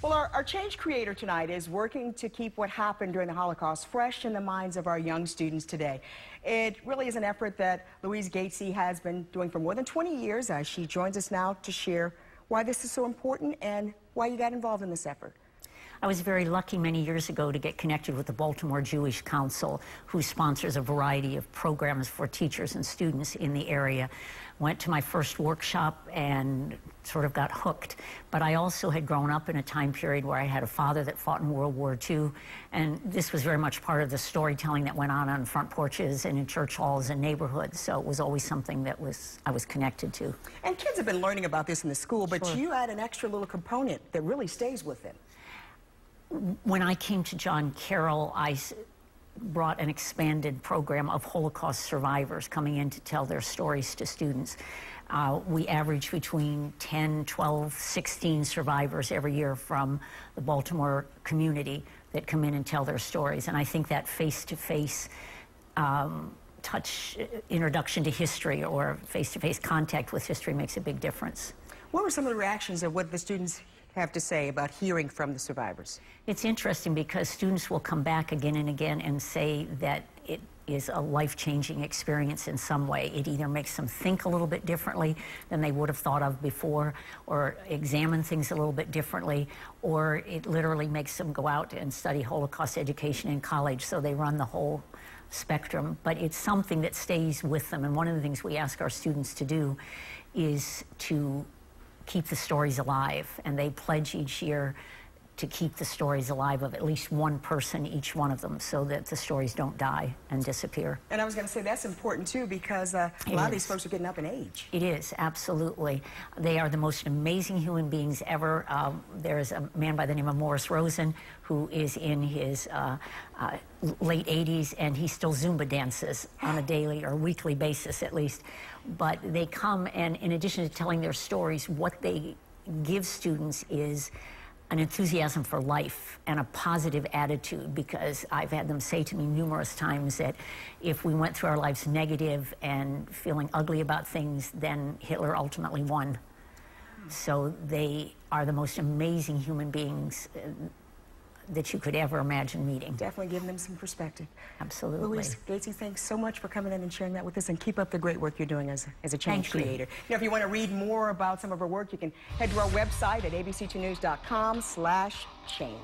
Well, our change creator tonight is working to keep what happened during the Holocaust fresh in the minds of our young students today. It really is an effort that Louise Gatesy has been doing for more than 20 years. She joins us now to share why this is so important and why you got involved in this effort. I was very lucky many years ago to get connected with the Baltimore Jewish Council, who sponsors a variety of programs for teachers and students in the area. Went to my first workshop and sort of got hooked. But I also had grown up in a time period where I had a father that fought in World War II, and this was very much part of the storytelling that went on front porches and in church halls and neighborhoods. So it was always something that I was connected to. And kids have been learning about this in the school, but Sure. you add an extra little component that really stays with them. When I came to John Carroll, I brought an expanded program of Holocaust survivors coming in to tell their stories to students. We average between 10, 12, 16 survivors every year from the Baltimore community that come in and tell their stories. And I think that face-to-face introduction to history or face-to-face contact with history makes a big difference. What were some of the reactions of what the students have to say about hearing from the survivors? It's interesting because students will come back again and again and say that it is a life-changing experience in some way. It either makes them think a little bit differently than they would have thought of before, or examine things a little bit differently, or it literally makes them go out and study Holocaust education in college, so they run the whole spectrum. But it's something that stays with them, and one of the things we ask our students to do is to keep the stories alive, and they pledge each year to keep the stories alive of at least one person, each one of them, so that the stories don't die and disappear. And I was going to say that's important too, because a lot of these folks are getting up in age. It is, absolutely. They are the most amazing human beings ever. There's a man by the name of Morris Rosen who is in his late 80s, and he still Zumba dances on a daily or weekly basis at least. But they come, and in addition to telling their stories, what they give students is an enthusiasm for life and a positive attitude, because I've had them say to me numerous times that if we went through our lives negative and feeling ugly about things, then Hitler ultimately won. So they are the most amazing human beings that you could ever imagine meeting. Definitely giving them some perspective. Absolutely. Louise Gatesy, thanks so much for coming in and sharing that with us, and keep up the great work you're doing as a change creator. You know, if you want to read more about some of her work, you can head to our website at abc2news.com/change.